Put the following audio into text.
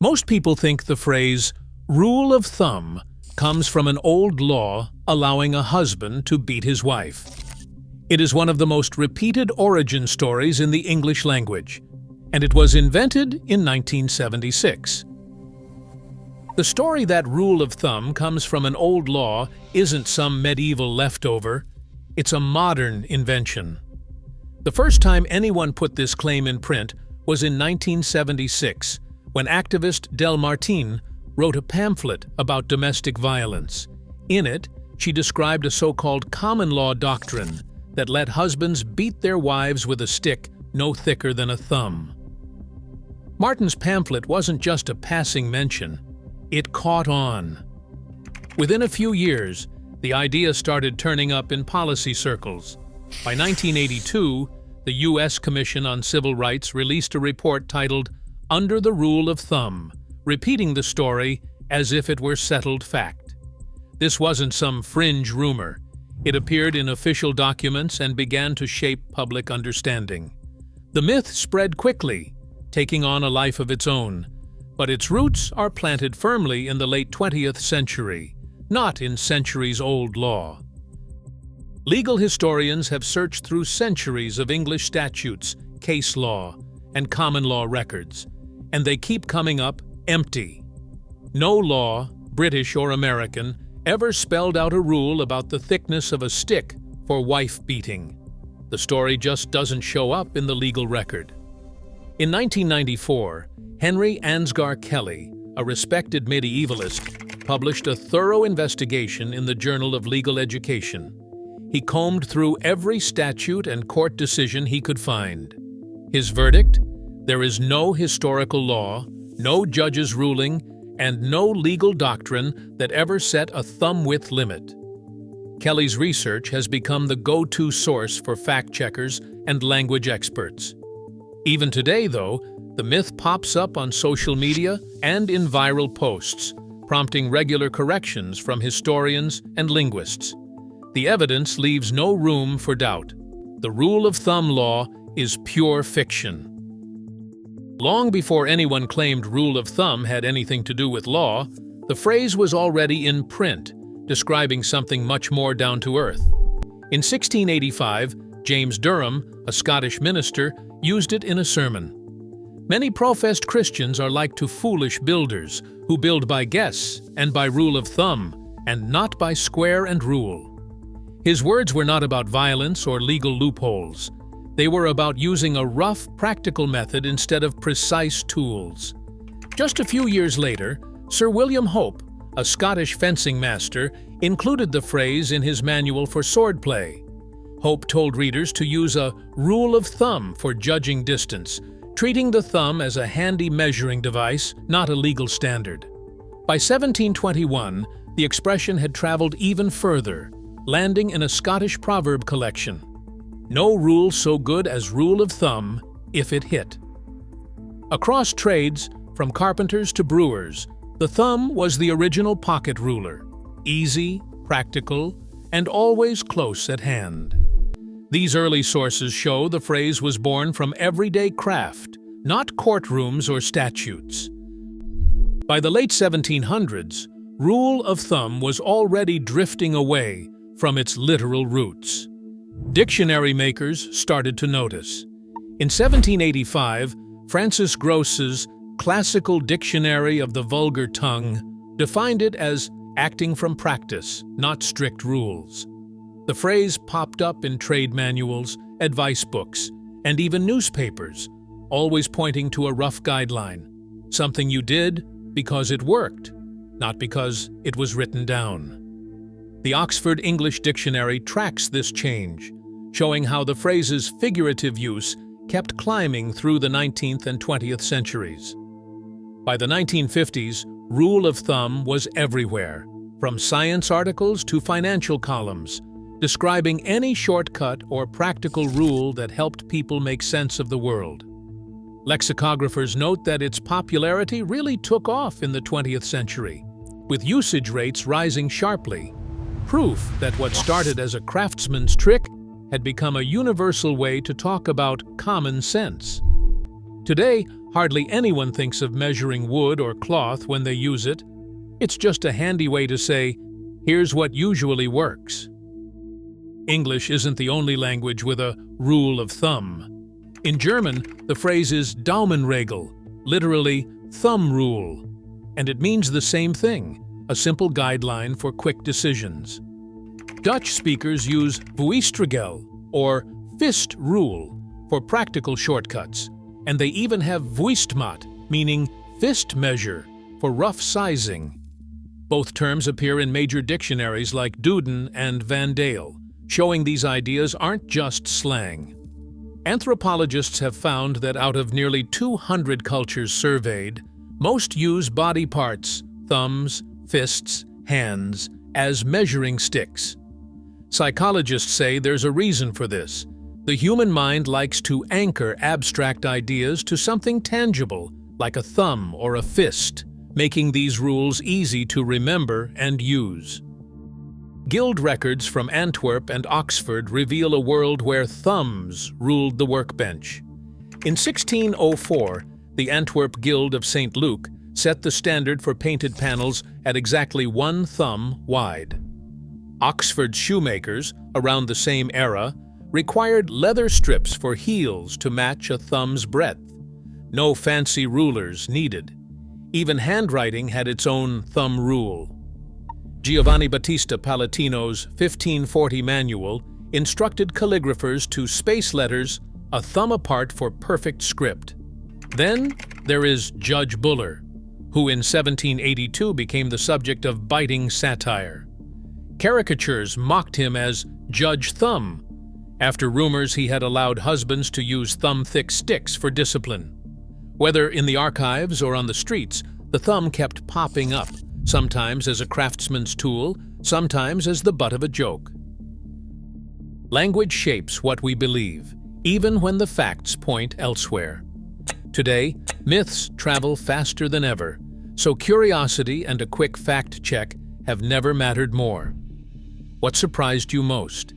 Most people think the phrase rule of thumb comes from an old law allowing a husband to beat his wife. It is one of the most repeated origin stories in the English language, and it was invented in 1976. The story that rule of thumb comes from an old law isn't some medieval leftover, it's a modern invention. The first time anyone put this claim in print was in 1976, when activist Del Martin wrote a pamphlet about domestic violence. In it, she described a so-called common law doctrine that let husbands beat their wives with a stick no thicker than a thumb. Martin's pamphlet wasn't just a passing mention, it caught on. Within a few years, the idea started turning up in policy circles. By 1982, the U.S. Commission on Civil Rights released a report titled Under the Rule of Thumb, repeating the story as if it were settled fact. This wasn't some fringe rumor. It appeared in official documents and began to shape public understanding. The myth spread quickly, taking on a life of its own, but its roots are planted firmly in the late 20th century, not in centuries-old law. Legal historians have searched through centuries of English statutes, case law, and common law records, and they keep coming up empty. No law, British or American, ever spelled out a rule about the thickness of a stick for wife beating. The story just doesn't show up in the legal record. In 1994, Henry Ansgar Kelly, a respected medievalist, published a thorough investigation in the Journal of Legal Education. He combed through every statute and court decision he could find. His verdict? There is no historical law, no judge's ruling, and no legal doctrine that ever set a thumb-width limit. Kelly's research has become the go-to source for fact-checkers and language experts. Even today, though, the myth pops up on social media and in viral posts, prompting regular corrections from historians and linguists. The evidence leaves no room for doubt. The rule of thumb law is pure fiction. Long before anyone claimed rule of thumb had anything to do with law, the phrase was already in print, describing something much more down to earth. In 1685, James Durham, a Scottish minister, used it in a sermon. Many professed Christians are like to foolish builders who build by guess and by rule of thumb, and not by square and rule. His words were not about violence or legal loopholes. They were about using a rough, practical method instead of precise tools. Just a few years later, Sir William Hope, a Scottish fencing master, included the phrase in his manual for swordplay. Hope told readers to use a rule of thumb for judging distance, treating the thumb as a handy measuring device, not a legal standard. By 1721, the expression had traveled even further, landing in a Scottish proverb collection. No rule so good as rule of thumb if it hit. Across trades, from carpenters to brewers, the thumb was the original pocket ruler, easy, practical, and always close at hand. These early sources show the phrase was born from everyday craft, not courtrooms or statutes. By the late 1700s, rule of thumb was already drifting away from its literal roots. Dictionary makers started to notice. In 1785, Francis Gross's Classical Dictionary of the Vulgar Tongue defined it as acting from practice, not strict rules. The phrase popped up in trade manuals, advice books, and even newspapers, always pointing to a rough guideline, something you did because it worked, not because it was written down. The Oxford English Dictionary tracks this change, showing how the phrase's figurative use kept climbing through the 19th and 20th centuries. By the 1950s, rule of thumb was everywhere, from science articles to financial columns, describing any shortcut or practical rule that helped people make sense of the world. Lexicographers note that its popularity really took off in the 20th century, with usage rates rising sharply, proof that what started as a craftsman's trick had become a universal way to talk about common sense. Today, hardly anyone thinks of measuring wood or cloth when they use it. It's just a handy way to say, "Here's what usually works." English isn't the only language with a rule of thumb. In German, the phrase is Daumenregel, literally thumb rule, and it means the same thing, a simple guideline for quick decisions. Dutch speakers use vuistregel, or fist rule, for practical shortcuts, and they even have vuistmaat, meaning fist measure, for rough sizing. Both terms appear in major dictionaries like Duden and Van Dale, showing these ideas aren't just slang. Anthropologists have found that out of nearly 200 cultures surveyed, most use body parts, thumbs, fists, hands, as measuring sticks. Psychologists say there's a reason for this. The human mind likes to anchor abstract ideas to something tangible, like a thumb or a fist, making these rules easy to remember and use. Guild records from Antwerp and Oxford reveal a world where thumbs ruled the workbench. In 1604, the Antwerp Guild of St. Luke set the standard for painted panels at exactly 1 thumb wide. Oxford shoemakers, around the same era, required leather strips for heels to match a thumb's breadth. No fancy rulers needed. Even handwriting had its own thumb rule. Giovanni Battista Palatino's 1540 manual instructed calligraphers to space letters a thumb apart for perfect script. Then there is Judge Buller, who in 1782 became the subject of biting satire. Caricatures mocked him as Judge Thumb, after rumors he had allowed husbands to use thumb-thick sticks for discipline. Whether in the archives or on the streets, the thumb kept popping up, sometimes as a craftsman's tool, sometimes as the butt of a joke. Language shapes what we believe, even when the facts point elsewhere. Today, myths travel faster than ever, so curiosity and a quick fact check have never mattered more. What surprised you most?